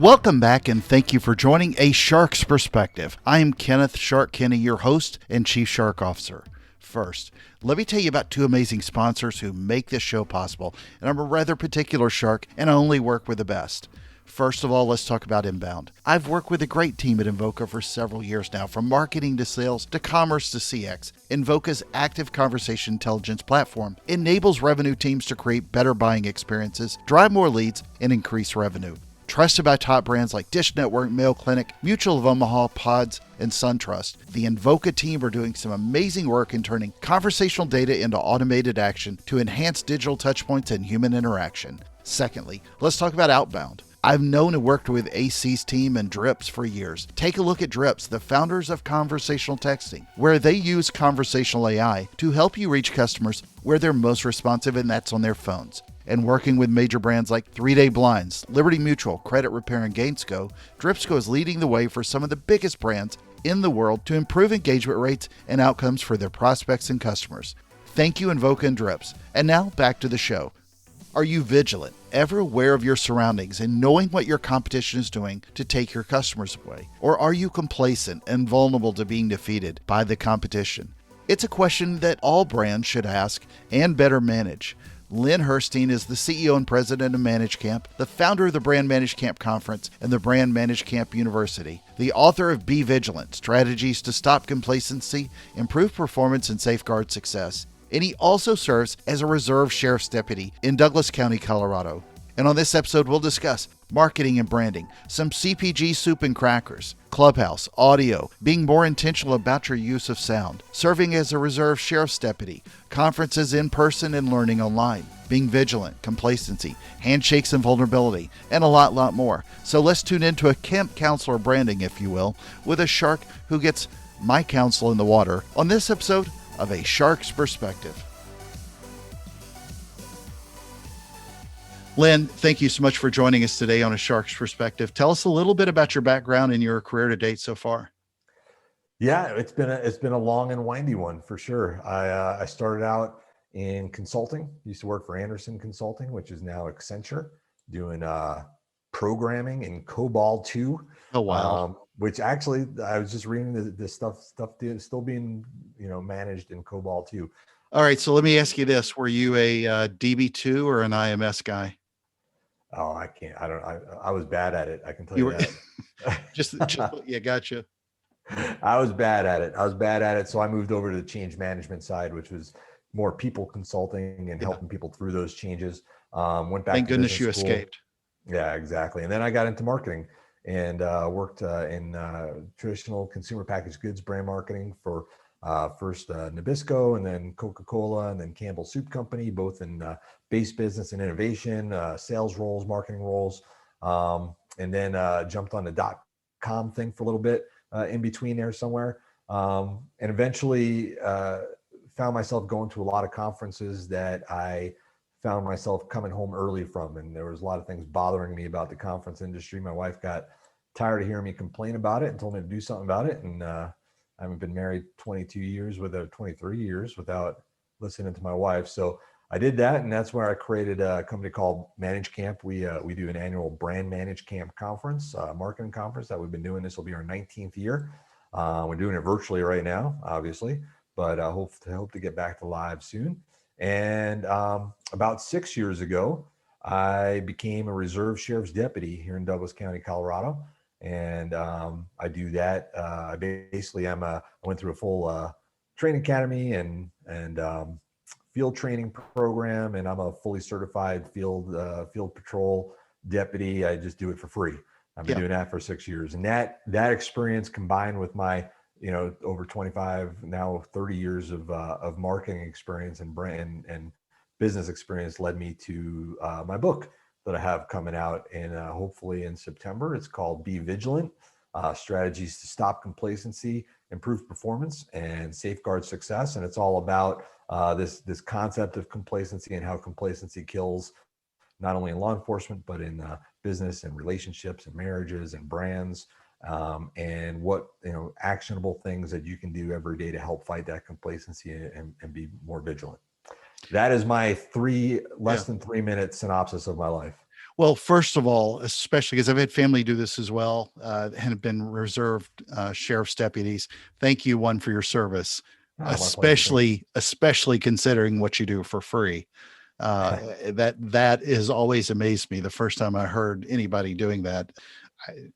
Welcome back and thank you for joining A Shark's Perspective. I am Kenneth Shark Kinney, your host and Chief Shark Officer. First, let me tell you about two amazing sponsors who make this show possible, and I'm a rather particular shark and I only work with the best. First of all, let's talk about Inbound. I've worked with a great team at Invoca for several years now, from marketing to sales to commerce to CX. Invoca's active conversation intelligence platform enables revenue teams to create better buying experiences, drive more leads, and increase revenue. Trusted by top brands like Dish Network, Mayo Clinic, Mutual of Omaha, Pods, and SunTrust, the Invoca team are doing some amazing work in turning conversational data into automated action to enhance digital touchpoints and human interaction. Secondly, let's talk about Outbound. I've known and worked with AC's team and Drips for years. Take a look at Drips, the founders of conversational texting, where they use conversational AI to help you reach customers where they're most responsive, and that's on their phones. And working with major brands like 3-Day Blinds, Liberty Mutual, Credit Repair, and Gainsco, Dripsco is leading the way for some of the biggest brands in the world to improve engagement rates and outcomes for their prospects and customers. Thank you, Invoca and Drips. And now back to the show. Are you vigilant, ever aware of your surroundings and knowing what your competition is doing to take your customers away? Or are you complacent and vulnerable to being defeated by the competition? It's a question that all brands should ask and better manage. Lynn Herstein is the CEO and president of Manage Camp, the founder of the Brand Manage Camp Conference and the Brand Manage Camp University, the author of Be Vigilant, Strategies to Stop Complacency, Improve Performance, and Safeguard Success. And he also serves as a reserve sheriff's deputy in Douglas County, Colorado. And on this episode, we'll discuss marketing and branding, some CPG soup and crackers, Clubhouse, audio, being more intentional about your use of sound, serving as a reserve sheriff's deputy, conferences in person and learning online, being vigilant, complacency, handshakes and vulnerability, and a lot more. So let's tune into a camp counselor branding, if you will, with a shark who gets my counsel in the water on this episode of A Shark's Perspective. Lynn, thank you so much for joining us today on A Shark's Perspective. Tell us a little bit about your background and your career to date so far. Yeah, it's been a long and windy one for sure. I started out in consulting. Used to work for Anderson Consulting, which is now Accenture, doing programming in COBOL 2. Oh wow! Which actually, I was just reading this stuff still being managed in COBOL 2. All right, so let me ask you this: were you a DB2 or an IMS guy? Oh, I can't. I was bad at it. I can tell you that. just yeah, gotcha. I was bad at it. So I moved over to the change management side, which was more people consulting and helping people through those changes. Went back. Thank to goodness you business school. escaped. Yeah, exactly. And then I got into marketing and worked in traditional consumer packaged goods brand marketing for first Nabisco, and then Coca-Cola, and then Campbell Soup Company, both in base business and innovation, sales roles, marketing roles, and then jumped on the .com thing for a little bit in between there somewhere, and eventually found myself going to a lot of conferences that I found myself coming home early from, and there was a lot of things bothering me about the conference industry. My wife got tired of hearing me complain about it and told me to do something about it, and I haven't been married 23 years without listening to my wife. So I did that, and that's where I created a company called Manage Camp. We do an annual Brand Manage Camp conference, marketing conference that we've been doing. This will be our 19th year. We're doing it virtually right now, obviously, but I hope to get back to live soon. And about 6 years ago, I became a reserve sheriff's deputy here in Douglas County, Colorado. And I do that. I went through a full training academy and field training program, and I'm a fully certified field patrol deputy. I just do it for free. I've been doing that for 6 years, and that experience combined with my over 25 now 30 years of marketing experience and brand and business experience led me to my book that I have coming out in hopefully in September. It's called Be Vigilant, Strategies to Stop Complacency, Improve Performance, and Safeguard Success. And it's all about this concept of complacency and how complacency kills, not only in law enforcement, but in business and relationships and marriages and brands, and what actionable things that you can do every day to help fight that complacency and be more vigilant. That is my less than 3 minute synopsis of my life. Well, first of all, especially because I've had family do this as well, and have been reserved sheriff's deputies. Thank you, one, for your service, Ah, my pleasure. Thank especially considering what you do for free. you. That has always amazed me. The first time I heard anybody doing that,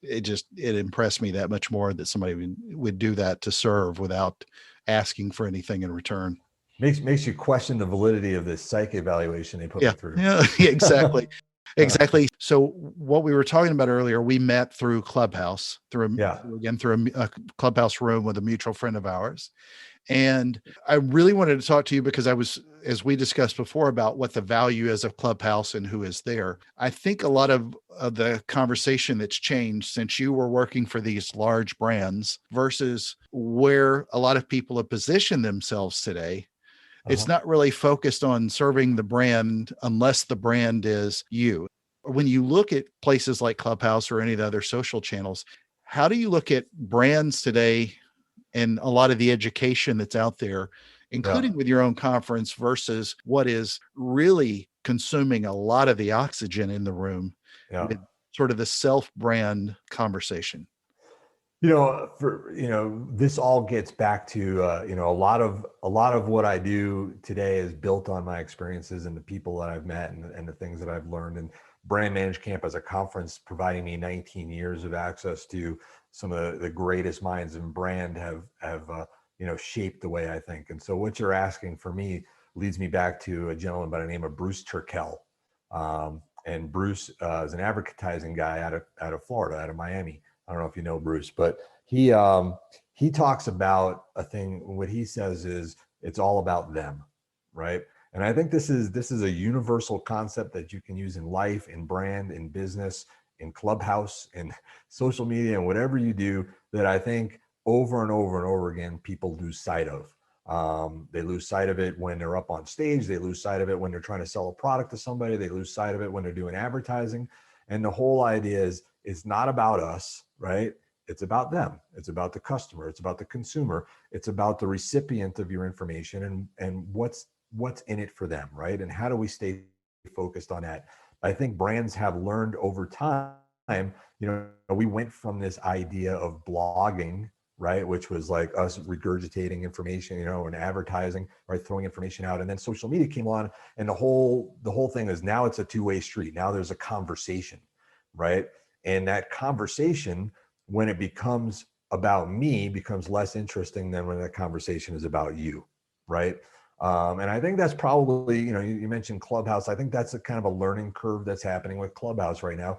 it impressed me that much more that somebody would do that to serve without asking for anything in return. Makes you question the validity of this psych evaluation they put Yeah, me through. yeah, exactly. Uh, Exactly. So what we were talking about earlier, we met through Clubhouse, yeah. through a Clubhouse room with a mutual friend of ours. And I really wanted to talk to you because as we discussed before, about what the value is of Clubhouse and who is there. I think a lot of the conversation that's changed since you were working for these large brands versus where a lot of people have positioned themselves today. It's Uh-huh. not really focused on serving the brand unless the brand is you. When you look at places like Clubhouse or any of the other social channels, how do you look at brands today and a lot of the education that's out there, Yeah. including with your own conference, versus what is really consuming a lot of the oxygen in the room Yeah. with sort of the self brand conversation? This all gets back to a lot of what I do today is built on my experiences and the people that I've met and the things that I've learned. And Brand Manage Camp as a conference, providing me 19 years of access to some of the greatest minds in brand have shaped the way I think. And so what you're asking for me leads me back to a gentleman by the name of Bruce Turkel. And Bruce is an advertising guy out of Florida, out of Miami. I don't know if you know Bruce, but he talks about a thing. What he says is it's all about them, right? And I think this is a universal concept that you can use in life, in brand, in business, in Clubhouse, in social media, and whatever you do. That I think over and over and over again people lose sight of. They lose sight of it when they're up on stage. They lose sight of it when they're trying to sell a product to somebody. They lose sight of it when they're doing advertising. And the whole idea is it's not about us, right? It's about them. It's about the customer. It's about the consumer. It's about the recipient of your information and what's in it for them, right? And how do we stay focused on that? I think brands have learned over time. We went from this idea of blogging, right, which was like us regurgitating information, and advertising, right, throwing information out, and then social media came on, and the whole thing is now it's a two-way street. Now there's a conversation, right? And that conversation, when it becomes about me, becomes less interesting than when that conversation is about you, right? And I think that's probably, you mentioned Clubhouse. I think that's a kind of a learning curve that's happening with Clubhouse right now.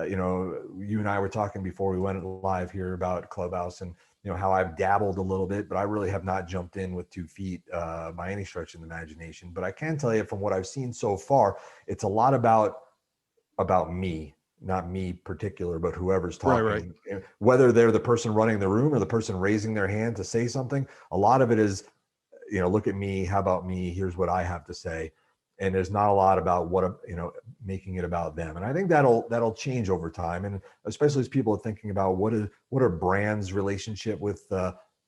You and I were talking before we went live here about Clubhouse and how I've dabbled a little bit, but I really have not jumped in with 2 feet by any stretch of the imagination. But I can tell you from what I've seen so far, it's a lot about me, not me particular, but whoever's Right, right. talking, whether they're the person running the room or the person raising their hand to say something. A lot of it is, look at me, how about me, here's what I have to say. And there's not a lot about making it about them. And I think that'll change over time. And especially as people are thinking about what are brands' relationship with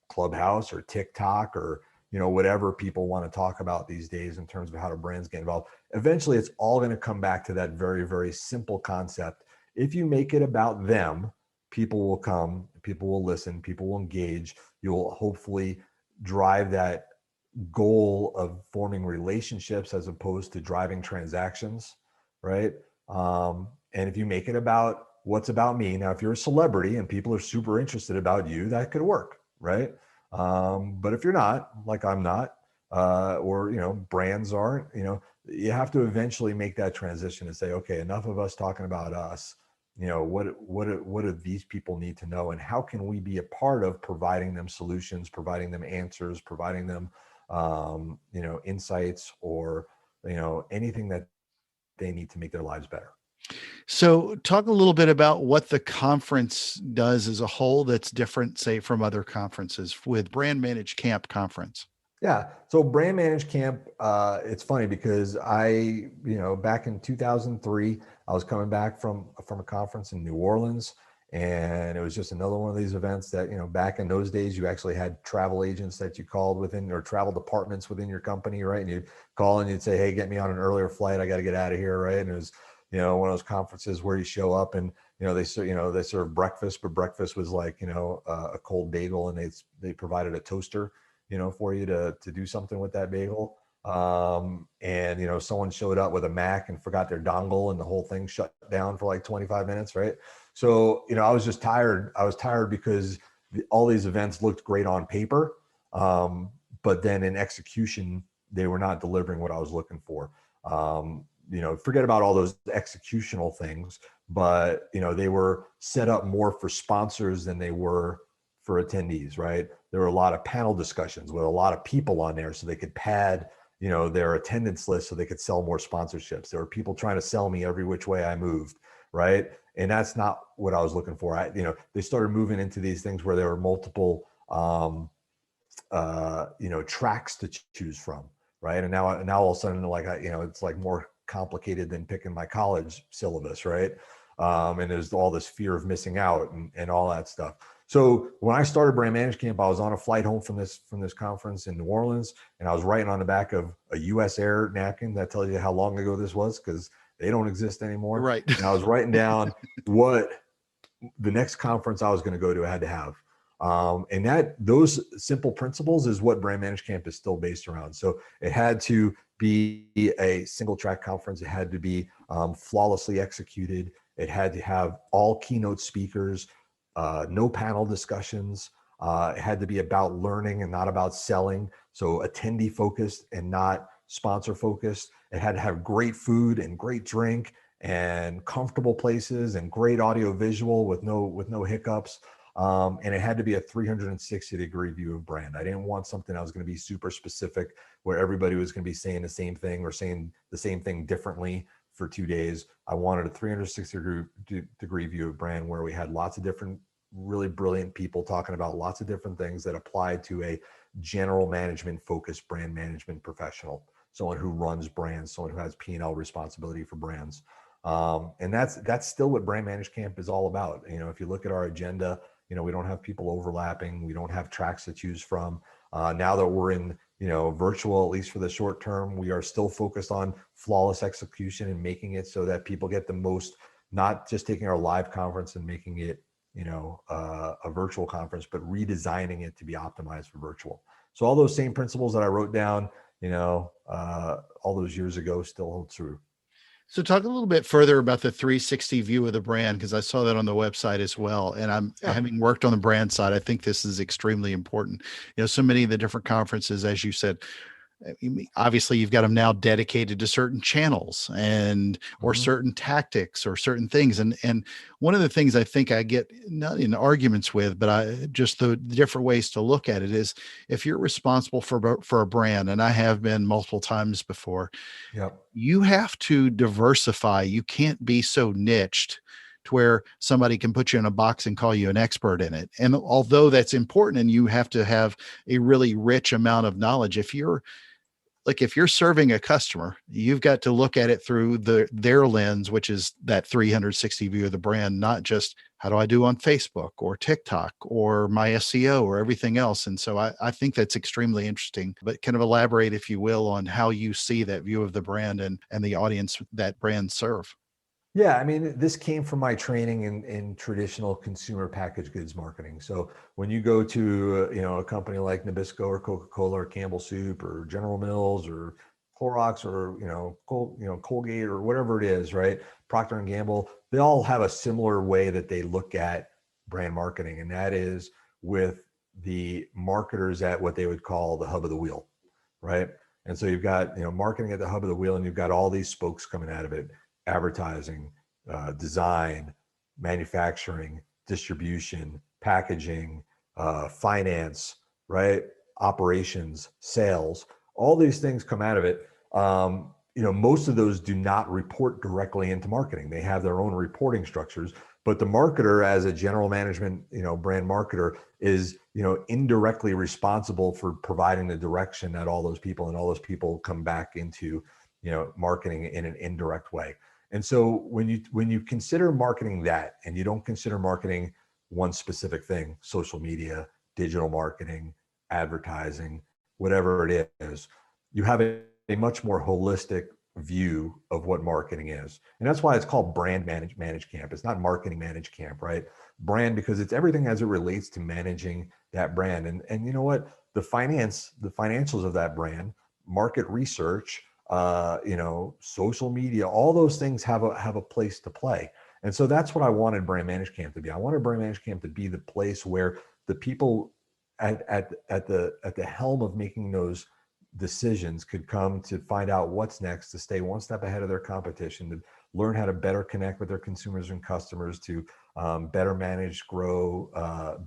Clubhouse or TikTok or whatever people want to talk about these days in terms of how do brands get involved. Eventually, it's all going to come back to that very, very simple concept. If you make it about them, people will come, people will listen, people will engage. You'll hopefully drive that goal of forming relationships as opposed to driving transactions, right? And if you make it about what's about me, now if you're a celebrity and people are super interested about you, that could work, right? But if you're not, like I'm not, or brands aren't, you have to eventually make that transition and say, okay, enough of us talking about us. What do these people need to know, and how can we be a part of providing them solutions, providing them answers, providing them insights, or anything that they need to make their lives better. So, talk a little bit about what the conference does as a whole that's different, say, from other conferences with Brand Managed Camp Conference. Yeah. So Brand Managed Camp, it's funny because back in 2003, I was coming back from a conference in New Orleans, and it was just another one of these events that, back in those days, you actually had travel agents that you called within, or travel departments within your company, right? And you'd call and you'd say, hey, get me on an earlier flight. I got to get out of here, right? And it was one of those conferences where you show up and, they serve breakfast, but breakfast was like, a cold bagel, and they provided a toaster, for you to do something with that bagel. And, someone showed up with a Mac and forgot their dongle, and the whole thing shut down for like 25 minutes. Right. So, I was just tired. I was tired because all these events looked great on paper. But then in execution, they were not delivering what I was looking for. Forget about all those executional things, but, they were set up more for sponsors than they were for attendees, right? There were a lot of panel discussions with a lot of people on there so they could pad, their attendance list so they could sell more sponsorships. There were people trying to sell me every which way I moved, right? And that's not what I was looking for. They started moving into these things where there were multiple, tracks to choose from, right? And now all of a sudden, like, it's like more complicated than picking my college syllabus, right? And there's all this fear of missing out and all that stuff. So when I started Brand Manage Camp, I was on a flight home from this conference in New Orleans, and I was writing on the back of a US Air napkin that tells you how long ago this was, because they don't exist anymore. Right. And I was writing down what the next conference I was going to go to had to have. And those simple principles is what Brand Manage Camp is still based around. So it had to be a single track conference. It had to be flawlessly executed. It had to have all keynote speakers, no panel discussions. It had to be about learning and not about selling. So attendee focused and not sponsor focused. It had to have great food and great drink and comfortable places and great audio visual with no hiccups. And it had to be a 360-degree view of brand. I didn't want something that was going to be super specific where everybody was going to be saying the same thing or saying the same thing differently for 2 days. I wanted a 360-degree view of brand where we had lots of different really brilliant people talking about lots of different things that applied to a general management focused brand management professional, someone who runs brands, someone who has P&L responsibility for brands. And that's still what Brand Manage Camp is all about. If you look at our agenda, we don't have people overlapping. We don't have tracks to choose from. Now that we're in, virtual, at least for the short term, we are still focused on flawless execution and making it so that people get the most, not just taking our live conference and making it, a virtual conference, but redesigning it to be optimized for virtual. So all those same principles that I wrote down, all those years ago still hold true. So talk a little bit further about the 360 view of the brand, because I saw that on the website as well. And having worked on the brand side, I think this is extremely important. So many of the different conferences, as you said, obviously you've got them now dedicated to certain channels or certain tactics or certain things. And one of the things I think I get not in arguments with, but just the different ways to look at it is, if you're responsible for a brand, and I have been multiple times before, you have to diversify. You can't be so niched to where somebody can put you in a box and call you an expert in it. And although that's important, and you have to have a really rich amount of knowledge, if you're serving a customer, you've got to look at it through their lens, which is that 360 view of the brand, not just how do I do on Facebook or TikTok or my SEO or everything else. And so I think that's extremely interesting, but kind of elaborate, if you will, on how you see that view of the brand and the audience that brands serve. Yeah, I mean, this came from my training in traditional consumer packaged goods marketing. So when you go to a company like Nabisco or Coca-Cola or Campbell Soup or General Mills or Clorox or Colgate or whatever it is, right? Procter and Gamble, they all have a similar way that they look at brand marketing, and that is with the marketers at what they would call the hub of the wheel, right? And so you've got marketing at the hub of the wheel, and you've got all these spokes coming out of it: advertising, design, manufacturing, distribution, packaging, finance, right? Operations, sales, all these things come out of it. Most of those do not report directly into marketing. They have their own reporting structures, but the marketer, as a general management, brand marketer, is, indirectly responsible for providing the direction that all those people come back into, marketing in an indirect way. And so when you consider marketing that, and you don't consider marketing one specific thing, social media, digital marketing, advertising, whatever it is, you have a much more holistic view of what marketing is. And that's why it's called brand manage camp. It's not marketing manage camp, right? Brand, because it's everything as it relates to managing that brand. And you know what? The financials of that brand, market research, social media, all those things have a place to play. And so that's what I wanted Brand Manage Camp to be. I wanted Brand Manage Camp to be the place where the people at the helm of making those decisions could come to find out what's next, to stay one step ahead of their competition, to learn how to better connect with their consumers and customers, to better manage, grow,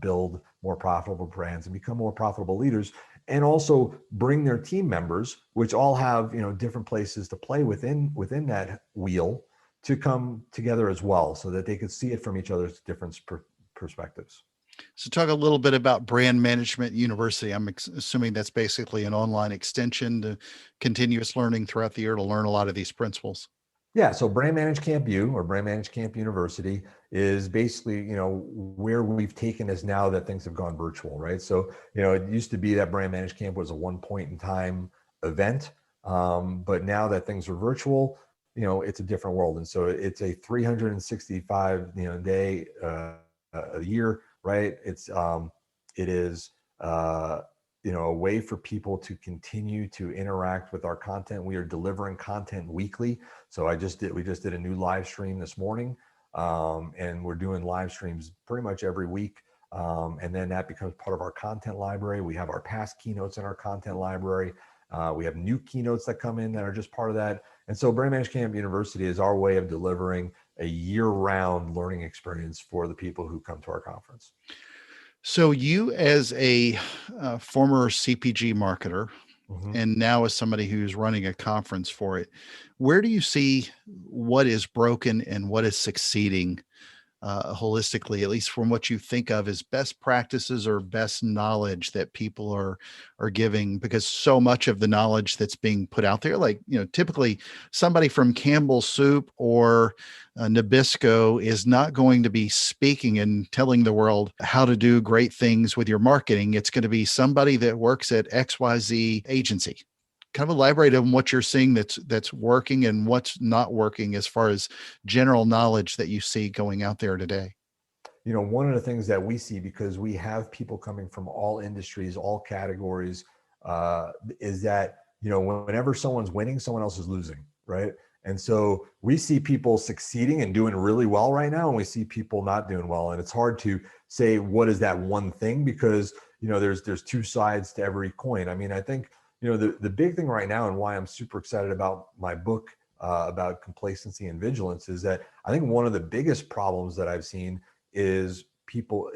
build more profitable brands, and become more profitable leaders, and also bring their team members, which all have different places to play within that wheel, to come together as well, so that they could see it from each other's different perspectives. So talk a little bit about Brand Management University. I'm assuming that's basically an online extension to continuous learning throughout the year to learn a lot of these principles. Yeah, so Brand Manage Camp U, or Brand Manage Camp University, is basically, where we've taken us now that things have gone virtual, right? So, it used to be that Brand Manage Camp was a one point in time event, but now that things are virtual, it's a different world. And so it's a 365, day a year, right? It is a way for people to continue to interact with our content. We are delivering content weekly. So we just did a new live stream this morning, and we're doing live streams pretty much every week. And then that becomes part of our content library. We have our past keynotes in our content library. We have new keynotes that come in that are just part of that. And so Brand Manage Camp University is our way of delivering a year-round learning experience for the people who come to our conference. So you, as a former CPG marketer, and now as somebody who's running a conference for it, where do you see what is broken and what is succeeding holistically, at least from what you think of as best practices or best knowledge that people are giving? Because so much of the knowledge that's being put out there, like, typically somebody from Campbell Soup or Nabisco is not going to be speaking and telling the world how to do great things with your marketing. It's going to be somebody that works at XYZ agency. Kind of elaborate on what you're seeing that's working and what's not working as far as general knowledge that you see going out there today. One of the things that we see, because we have people coming from all industries, all categories, is that, whenever someone's winning, someone else is losing, right? And so we see people succeeding and doing really well right now, and we see people not doing well. And it's hard to say what is that one thing, because, there's two sides to every coin. I mean, I think, the big thing right now, and why I'm super excited about my book about complacency and vigilance, is that I think one of the biggest problems that I've seen is people,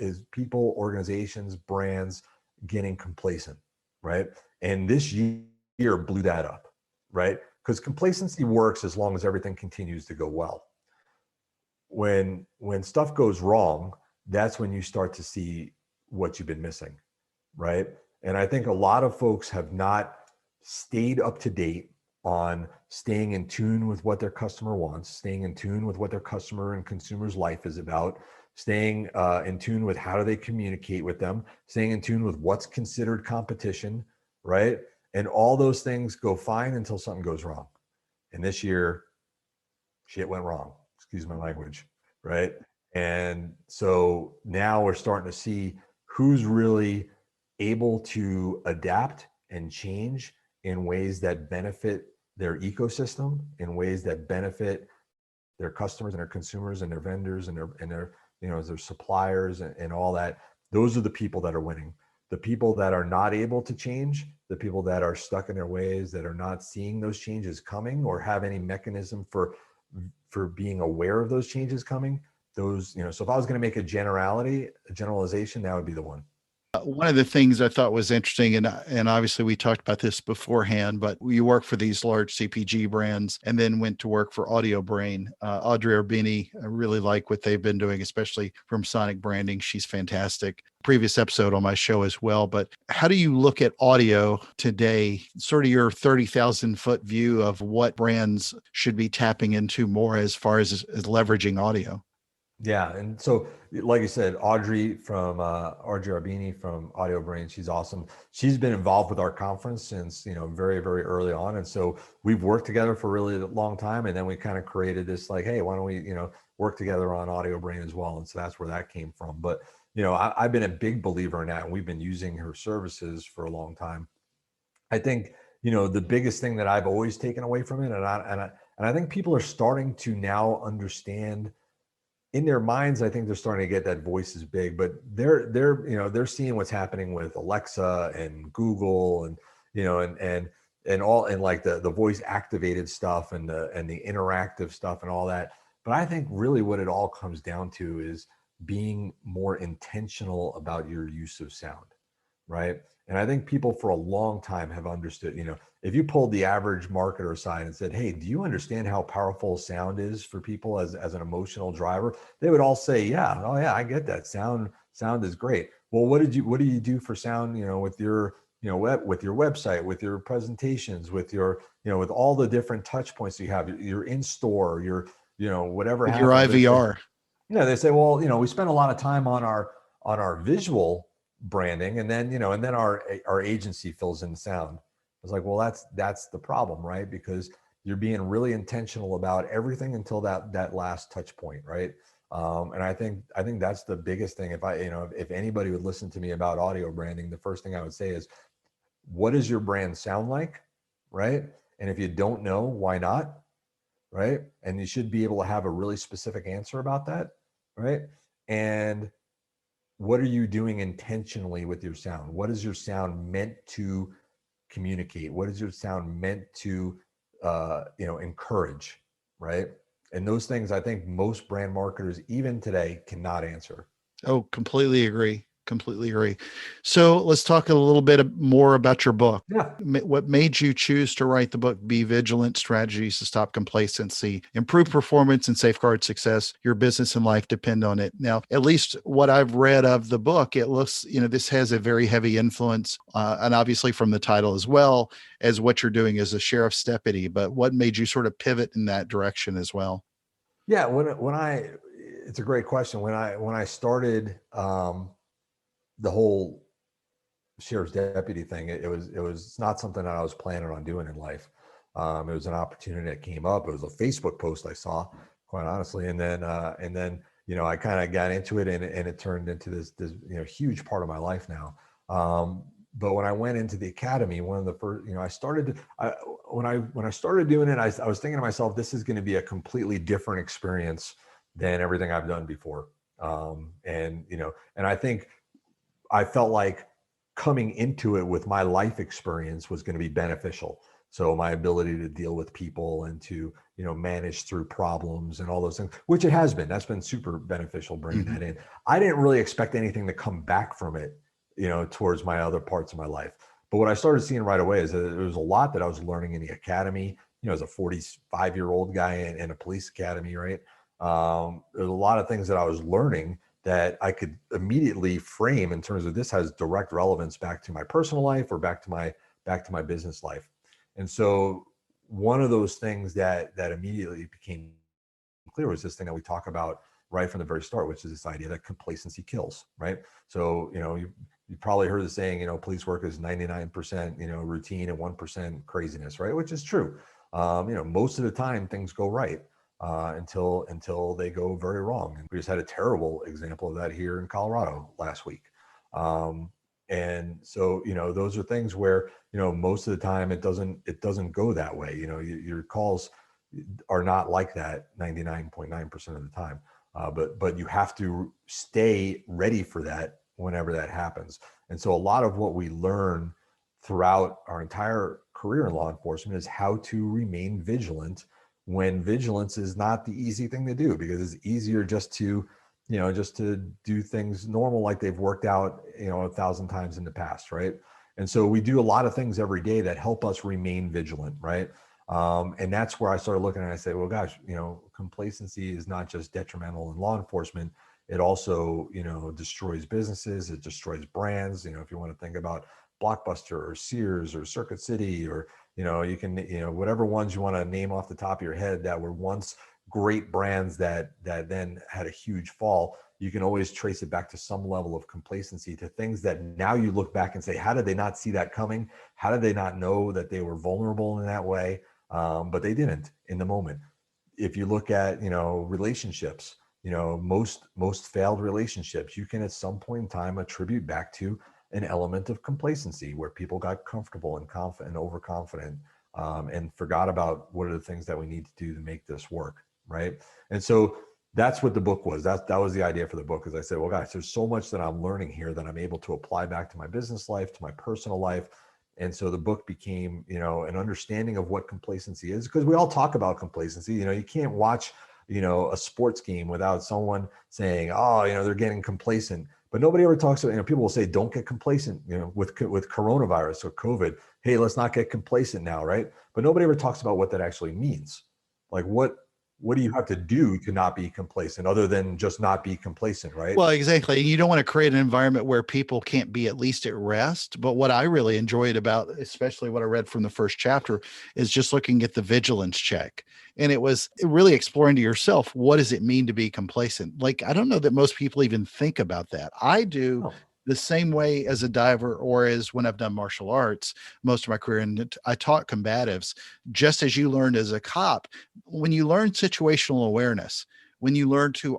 organizations, brands getting complacent, right? And this year blew that up, right? Because complacency works as long as everything continues to go well. When stuff goes wrong, that's when you start to see what you've been missing, right? And I think a lot of folks have not stayed up to date on staying in tune with what their customer wants, staying in tune with what their customer and consumer's life is about, staying in tune with how do they communicate with them, staying in tune with what's considered competition, right? And all those things go fine until something goes wrong. And this year, shit went wrong. Excuse my language, right? And so now we're starting to see who's really able to adapt and change in ways that benefit their ecosystem, in ways that benefit their customers and their consumers and their vendors and their suppliers and all that. Those are the people that are winning. The people that are not able to change, the people that are stuck in their ways, that are not seeing those changes coming or have any mechanism for being aware of those changes coming, those, so if I was going to make a generalization, that would be the one. One of the things I thought was interesting, and obviously we talked about this beforehand, but you work for these large CPG brands and then went to work for Audio Brain. Audrey Urbini, I really like what they've been doing, especially from Sonic Branding. She's fantastic. Previous episode on my show as well. But how do you look at audio today, sort of your 30,000 foot view of what brands should be tapping into more as far as leveraging audio? Yeah, and so like you said, Audrey Arbini from Audio Brain, she's awesome. She's been involved with our conference since very very early on, and so we've worked together for a really long time. And then we kind of created this like, hey, why don't we work together on Audio Brain as well? And so that's where that came from. But I've been a big believer in that, and we've been using her services for a long time. I think the biggest thing that I've always taken away from it, and I think people are starting to now understand in their minds. I think they're starting to get that voice is big, but they're seeing what's happening with Alexa and Google, and and all, and like the voice activated stuff, and the interactive stuff and all that. But I think really what it all comes down to is being more intentional about your use of sound, right? And I think people for a long time have understood, if you pulled the average marketer aside and said, hey, do you understand how powerful sound is for people as an emotional driver? They would all say, yeah, oh yeah, I get that. Sound is great. Well, what do you do for sound, with your, with your website, with your presentations, with your, with all the different touch points you have, your in store, your, whatever With your happens. IVR. They say, well, we spend a lot of time on our visual branding, and then our agency fills in sound. I was like, well, that's the problem, right? Because you're being really intentional about everything until that last touch point, right? And I think that's the biggest thing. If anybody would listen to me about audio branding, the first thing I would say is, what does your brand sound like, right? And if you don't know, why not, right? And you should be able to have a really specific answer about that, right? And what are you doing intentionally with your sound? What is your sound meant to communicate? What is your sound meant to encourage, right? And those things I think most brand marketers even today cannot answer. Oh, completely agree. Completely agree. So let's talk a little bit more about your book. Yeah. What made you choose to write the book, Be Vigilant: Strategies to Stop Complacency, Improve Performance, and Safeguard Success? Your business and life depend on it. Now, at least what I've read of the book, it looks, this has a very heavy influence, and obviously from the title as well as what you're doing as a sheriff's deputy. But what made you sort of pivot in that direction as well? Yeah. It's a great question. When I started the whole sheriff's deputy thing, it was not something that I was planning on doing in life. It was an opportunity that came up. It was a Facebook post I saw, quite honestly, and then I kind of got into it, and it turned into this huge part of my life now. But when I went into the academy, one of the first, I started, when I started doing it, I was thinking to myself, this is going to be a completely different experience than everything I've done before. And I think I felt like coming into it with my life experience was going to be beneficial. So my ability to deal with people and to, manage through problems and all those things, which it has been, that's been super beneficial bringing that in. I didn't really expect anything to come back from it, towards my other parts of my life. But what I started seeing right away is that there was a lot that I was learning in the academy, as a 45-year-old guy in a police academy, right? There's a lot of things that I was learning that I could immediately frame in terms of, this has direct relevance back to my personal life or back to my business life. And so one of those things that immediately became clear was this thing that we talk about right from the very start, which is this idea that complacency kills, right? So, you probably heard the saying, police work is 99%, routine and 1% craziness, right? Which is true. Most of the time things go right. Until they go very wrong. And we just had a terrible example of that here in Colorado last week. And so, those are things where, most of the time it doesn't go that way. Your calls are not like that 99.9% of the time. But you have to stay ready for that whenever that happens. And so a lot of what we learn throughout our entire career in law enforcement is how to remain vigilant when vigilance is not the easy thing to do, because it's easier just to do things normal like they've worked out 1,000 times in the past, right? And so we do a lot of things every day that help us remain vigilant, right? And that's where I started looking and I say, well, gosh, complacency is not just detrimental in law enforcement. It also, destroys businesses. It destroys brands. If you want to think about Blockbuster or Sears or Circuit City, or, you can, whatever ones you want to name off the top of your head that were once great brands that then had a huge fall, you can always trace it back to some level of complacency, to things that now you look back and say, how did they not see that coming? How did they not know that they were vulnerable in that way? But they didn't in the moment. If you look at, relationships, most failed relationships, you can at some point in time attribute back to an element of complacency, where people got comfortable and confident and overconfident, and forgot about what are the things that we need to do to make this work, right? And so that's what the book was. That was the idea for the book. Is I said, well, guys, there's so much that I'm learning here that I'm able to apply back to my business life, to my personal life. And so the book became, an understanding of what complacency is, because we all talk about complacency. You can't watch, a sports game without someone saying, oh, they're getting complacent. But nobody ever talks about, people will say, don't get complacent, with coronavirus or COVID. Hey, let's not get complacent now, right? But nobody ever talks about what that actually means. Like, what do you have to do to not be complacent, other than just not be complacent, right? Well, exactly. You don't want to create an environment where people can't be at least at rest. But what I really enjoyed about, especially what I read from the first chapter, is just looking at the vigilance check. And it was really exploring to yourself, what does it mean to be complacent? Like, I don't know that most people even think about that. I do. Oh, The same way as a diver, or as when I've done martial arts most of my career. And I taught combatives, just as you learned as a cop. When you learn situational awareness, when you learn to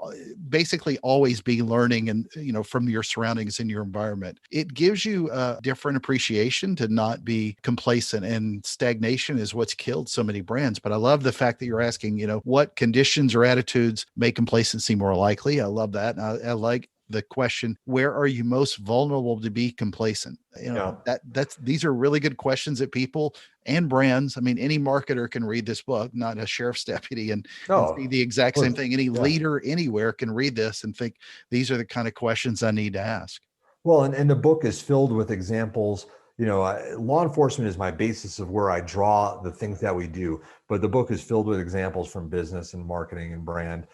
basically always be learning, and from your surroundings and your environment, it gives you a different appreciation to not be complacent. And stagnation is what's killed so many brands. But I love the fact that you're asking, what conditions or attitudes make complacency more likely. I love that. I like the question, where are you most vulnerable to be complacent? yeah. These are really good questions that people and brands, I mean, any marketer can read this book, not a sheriff's deputy, and see No, the exact same look, thing. Any yeah. leader anywhere can read this and think, these are the kind of questions I need to ask. Well, and the book is filled with examples. Law enforcement is my basis of where I draw the things that we do, but the book is filled with examples from business and marketing and brand,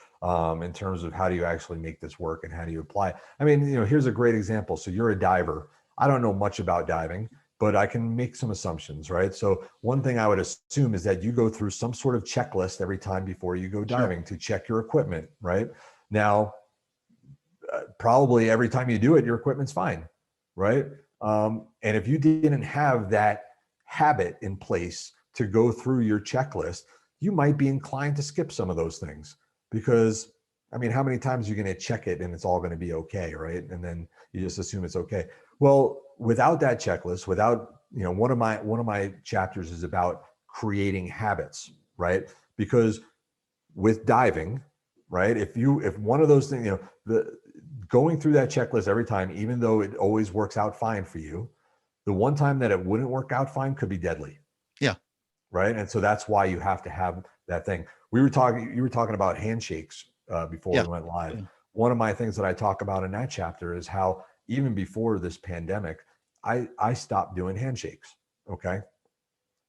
in terms of how do you actually make this work and how do you apply. I mean, here's a great example. So you're a diver. I don't know much about diving, but I can make some assumptions, right? So one thing I would assume is that you go through some sort of checklist every time before you go Sure. diving to check your equipment, right? Now, probably every time you do it, your equipment's fine, right? And if you didn't have that habit in place to go through your checklist, you might be inclined to skip some of those things, because, I mean, how many times are you going to check it and it's all going to be okay, right? And then you just assume it's okay. Well, without that checklist, without, one of my chapters is about creating habits, right? Because with diving, right, if one of those things, the going through that checklist every time, even though it always works out fine for you, the one time that it wouldn't work out fine could be deadly. Yeah. Right. And so that's why you have to have that thing. You were talking about handshakes, before Yeah. we went live. Yeah. One of my things that I talk about in that chapter is how, even before this pandemic, I stopped doing handshakes. Okay.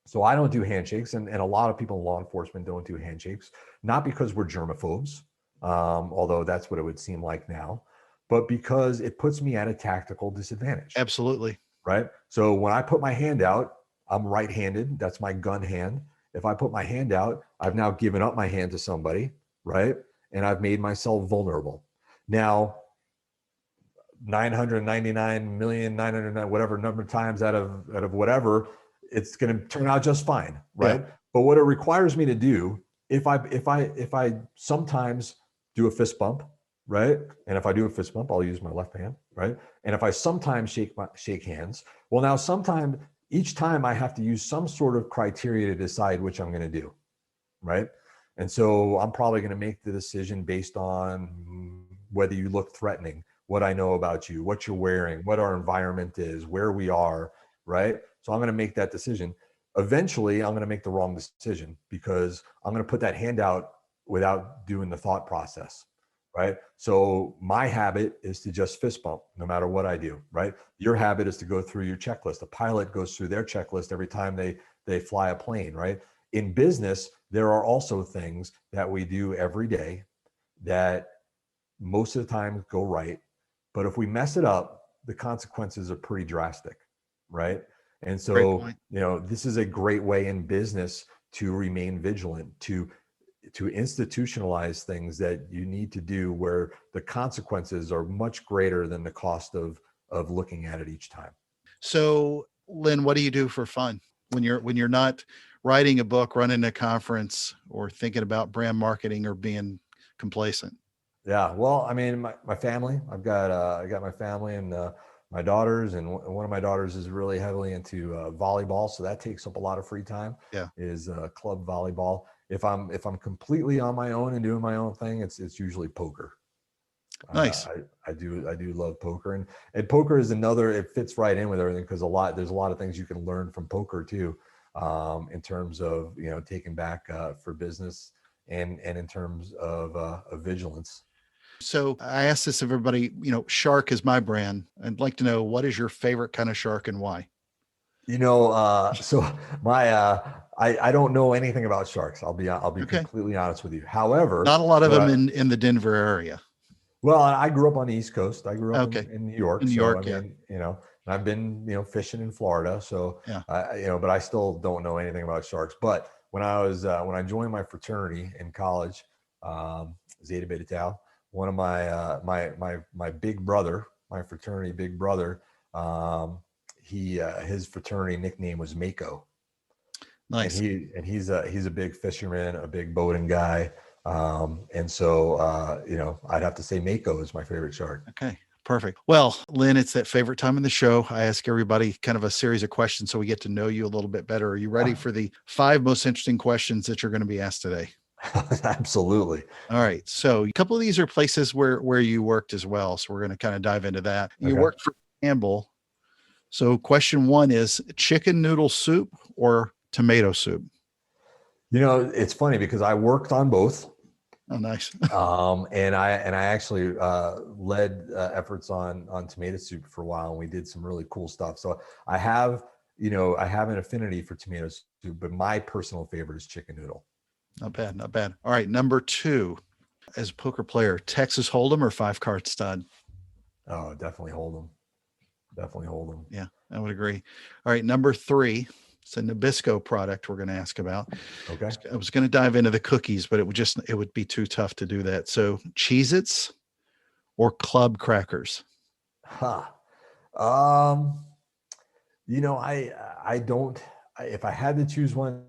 So I don't do handshakes, and a lot of people in law enforcement don't do handshakes, not because we're germaphobes, although that's what it would seem like now, but because it puts me at a tactical disadvantage, Absolutely. right? So when I put my hand out, I'm right-handed. That's my gun hand. If I put my hand out, I've now given up my hand to somebody, right? And I've made myself vulnerable. Now, 999,999, whatever number of times out of whatever, it's going to turn out just fine, Yeah. right? But what it requires me to do, if I sometimes do a fist bump, right? And if I do a fist bump, I'll use my left hand, right? And if I sometimes shake hands, well, now sometime each time I have to use some sort of criteria to decide which I'm going to do, right? And so I'm probably going to make the decision based on whether you look threatening, what I know about you, what you're wearing, what our environment is, where we are, right? So I'm going to make that decision. Eventually, I'm going to make the wrong decision, because I'm going to put that hand out without doing the thought process, right? So my habit is to just fist bump no matter what I do, right? Your habit is to go through your checklist. A pilot goes through their checklist every time they fly a plane, right? In business, there are also things that we do every day that most of the time go right. But if we mess it up, the consequences are pretty drastic, right? And Great so, point. this is a great way in business to remain vigilant, to to institutionalize things that you need to do where the consequences are much greater than the cost of looking at it each time. So, Lynn, what do you do for fun when you're not writing a book, running a conference, or thinking about brand marketing or being complacent? Yeah, well, I mean, my family. I got my family and my daughters, and one of my daughters is really heavily into volleyball, so that takes up a lot of free time. Yeah. Is club volleyball. If I'm completely on my own and doing my own thing, it's usually poker. Nice. I do love poker, and poker is another. It fits right in with everything because there's a lot of things you can learn from poker too, in terms of taking back for business and in terms of vigilance. So I asked this of everybody, shark is my brand. I'd like to know, what is your favorite kind of shark and why? So my I don't know anything about sharks. I'll be Okay. completely honest with you. However, Not a lot of them in the Denver area. well, I grew up on the East Coast. I grew up Okay. in New York. In New So York, I yeah. mean, and I've been fishing in Florida. So Yeah. but I still don't know anything about sharks. But when I joined my fraternity in college, Zeta Beta Tau, one of my big brother, my fraternity big brother, his fraternity nickname was Mako. Nice. And he's a big fisherman, a big boating guy. And so I'd have to say Mako is my favorite shark. Okay. Perfect. Well, Lynn, it's that favorite time in the show. I ask everybody kind of a series of questions so we get to know you a little bit better. Are you ready for the 5 most interesting questions that you're going to be asked today? Absolutely. All right. So a couple of these are places where you worked as well. So we're going to kind of dive into that. You Okay. worked for Campbell. So question 1 is chicken noodle soup or tomato soup? It's funny because I worked on both. Oh, nice. And I actually led efforts on tomato soup for a while, and we did some really cool stuff. So I have an affinity for tomato soup, but my personal favorite is chicken noodle. Not bad. Not bad. All right. Number 2, as a poker player, Texas Hold'em or 5-card stud? Oh, definitely hold them. Definitely hold them. Yeah, I would agree. All right. Number 3, it's a Nabisco product we're going to ask about. Okay. I was going to dive into the cookies, but it would be too tough to do that. So Cheez-Its or Club Crackers? Huh. I don't. If I had to choose one,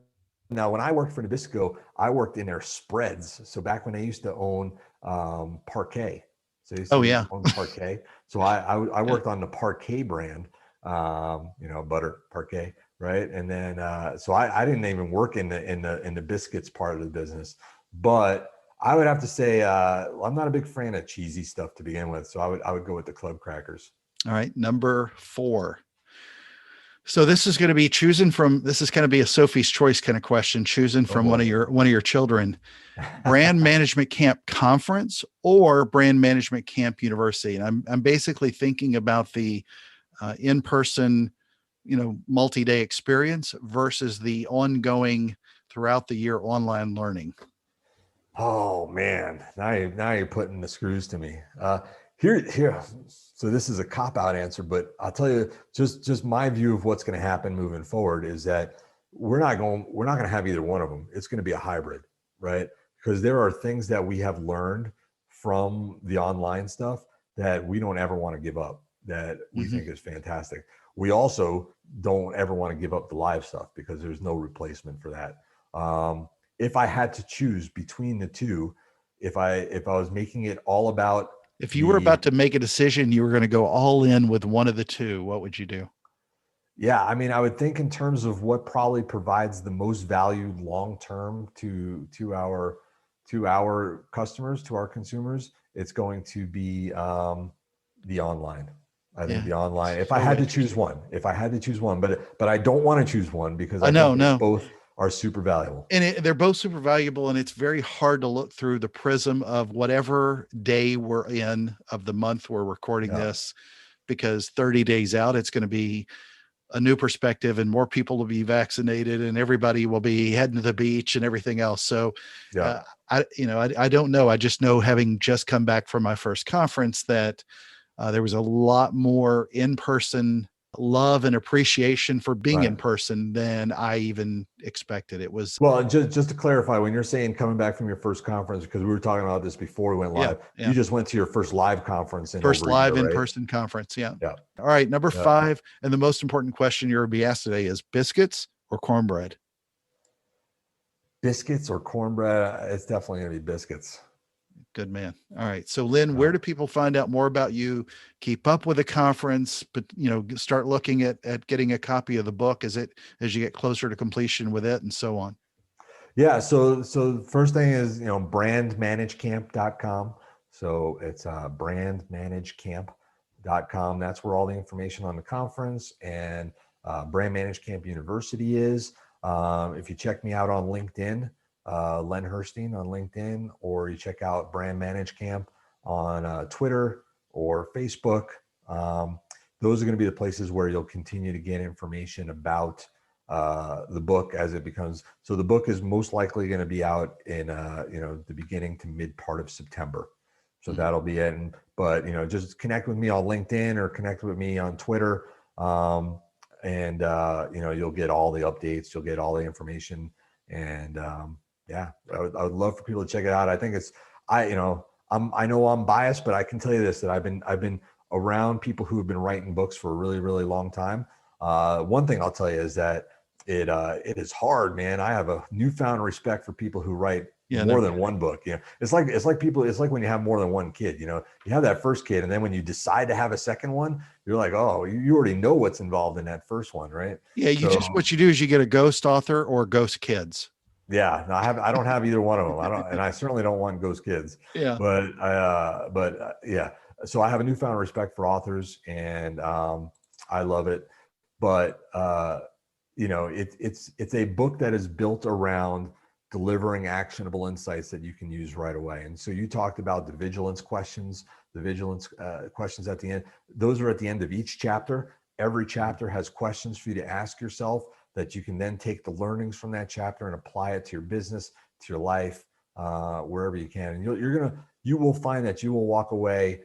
now when I worked for Nabisco, I worked in their spreads. So back when I used to own Parquet, so I used to own Parquet. So I worked on the Parquet brand, butter Parquet, right? And then so I didn't even work in the biscuits part of the business, but I would have to say I'm not a big fan of cheesy stuff to begin with. So I would go with the Club Crackers. All right. Number 4. So this is going to be this is going to be a Sophie's Choice kind of question, choosing from one of your children. Brand Management Camp Conference or Brand Management Camp University. And I'm basically thinking about the in-person, multi-day experience versus the ongoing throughout the year online learning. Oh man, now you're putting the screws to me. Here. So this is a cop-out answer, but I'll tell you, just my view of what's going to happen moving forward is that we're not going to have either one of them. It's going to be a hybrid, right? Because there are things that we have learned from the online stuff that we don't ever want to give up, that we think is fantastic. We also don't ever want to give up the live stuff because there's no replacement for that. If I had to choose between the two, if I was making it all about, if you were about to make a decision, you were going to go all in with one of the two, what would you do? Yeah, I mean, I would think in terms of what probably provides the most value long-term to our customers, to our consumers, it's going to be the online. I think the online. If I had to choose one, but I don't want to choose one because I think both are super valuable. And they're both super valuable, and it's very hard to look through the prism of whatever day we're in of the month we're recording this, because 30 days out, it's going to be a new perspective and more people will be vaccinated and everybody will be heading to the beach and everything else. So I don't know. I just know, having just come back from my first conference, that there was a lot more in-person love and appreciation for being in Right. person than I even expected. It was, Well, just to clarify, when you're saying coming back from your first conference, because we were talking about this before we went yeah, live, yeah. you just went to your first live conference in First over a year, live right? in-person conference. Yeah. Yeah. All right. Number Yeah. 5, and the most important question you're going to be asked today is biscuits or cornbread? Biscuits or cornbread? It's definitely going to be biscuits. Good man. All right. So Lynn, where do people find out more about you, keep up with the conference, but start looking at getting a copy of the book as you get closer to completion with it and so on? Yeah. So the first thing is, brandmanagecamp.com. So it's brandmanagecamp.com. That's where all the information on the conference and Brand Manage Camp University is. If you check me out on LinkedIn, Len Herstein on LinkedIn, or you check out Brand Manage Camp on Twitter or Facebook. Those are going to be the places where you'll continue to get information about the book as it becomes. So the book is most likely going to be out in the beginning to mid part of September. So that'll be it. But just connect with me on LinkedIn or connect with me on Twitter. You'll get all the updates, you'll get all the information. And I would love for people to check it out. I think I know I'm biased, but I can tell you this, that I've been around people who have been writing books for a really, really long time. One thing I'll tell you is that it is hard, man. I have a newfound respect for people who write more than one book. It's like when you have more than one kid. You have that first kid, and then when you decide to have a second one, you're like, oh, you already know what's involved in that first one, right? Yeah, what you do is you get a ghost author or ghost kids. Yeah, no, I don't have either one of them. And I certainly don't want ghost kids. Yeah. But yeah. So I have a newfound respect for authors, and I love it. But it's a book that is built around delivering actionable insights that you can use right away. And so you talked about the vigilance questions at the end. Those are at the end of each chapter. Every chapter has questions for you to ask yourself that you can then take the learnings from that chapter and apply it to your business, to your life, wherever you can. And you will find that you will walk away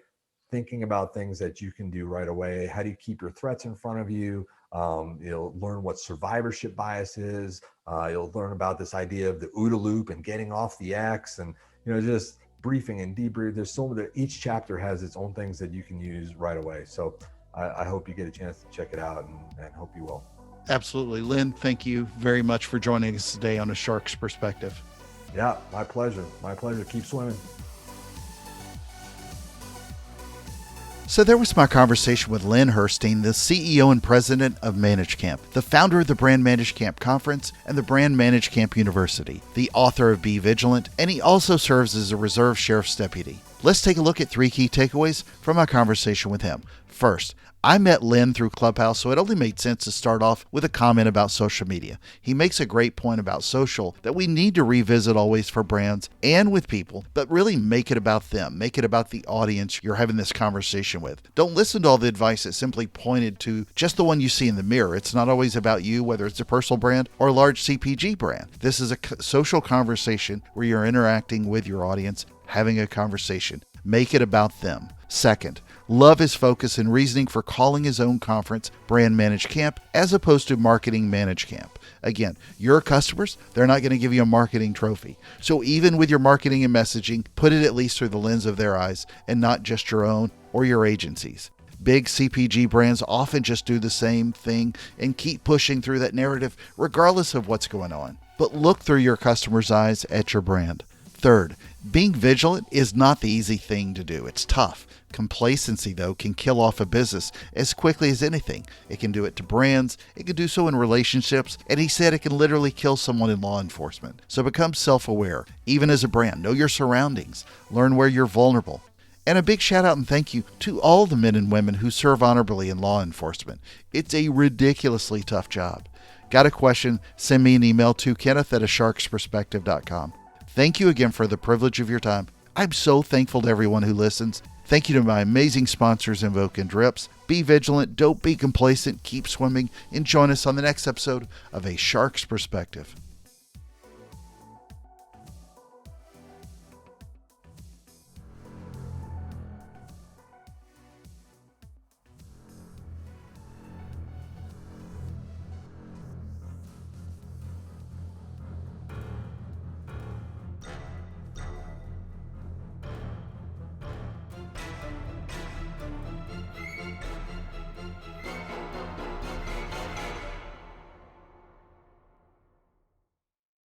thinking about things that you can do right away. How do you keep your threats in front of you? You'll learn what survivorship bias is. You'll learn about this idea of the OODA loop and getting off the X, and just briefing and debrief. There's each chapter has its own things that you can use right away. So I hope you get a chance to check it out, and hope you will. Absolutely. Lynn, thank you very much for joining us today on A Shark's Perspective. Yeah, my pleasure. Keep swimming. So there was my conversation with Lynn Herstein, the CEO and president of Manage Camp, the founder of the Brand Manage Camp Conference and the Brand Manage Camp University, the author of Be Vigilant, and he also serves as a Reserve Sheriff's Deputy. Let's take a look at 3 key takeaways from my conversation with him. First, I met Lynn through Clubhouse, so it only made sense to start off with a comment about social media. He makes a great point about social that we need to revisit always for brands and with people, but really make it about them. Make it about the audience you're having this conversation with. Don't listen to all the advice that simply pointed to just the one you see in the mirror. It's not always about you, whether it's a personal brand or a large CPG brand. This is a social conversation where you're interacting with your audience, having a conversation. Make it about them. Second, love his focus and reasoning for calling his own conference Brand Manage Camp as opposed to Marketing Manage Camp. Again, your customers, they're not going to give you a marketing trophy. So even with your marketing and messaging, put it at least through the lens of their eyes and not just your own or your agency's. Big CPG brands often just do the same thing and keep pushing through that narrative regardless of what's going on. But look through your customer's eyes at your brand. Third, being vigilant is not the easy thing to do. It's tough. Complacency, though, can kill off a business as quickly as anything. It can do it to brands, it can do so in relationships, and he said it can literally kill someone in law enforcement. So become self-aware. Even as a brand, know your surroundings. Learn where you're vulnerable. And a big shout out and thank you to all the men and women who serve honorably in law enforcement. It's a ridiculously tough job. Got a question? Send me an email to kenneth@asharksperspective.com. Thank you again for the privilege of your time. I'm so thankful to everyone who listens. Thank you to my amazing sponsors, Invoke and Drips. Be vigilant, don't be complacent, keep swimming, and join us on the next episode of A Shark's Perspective.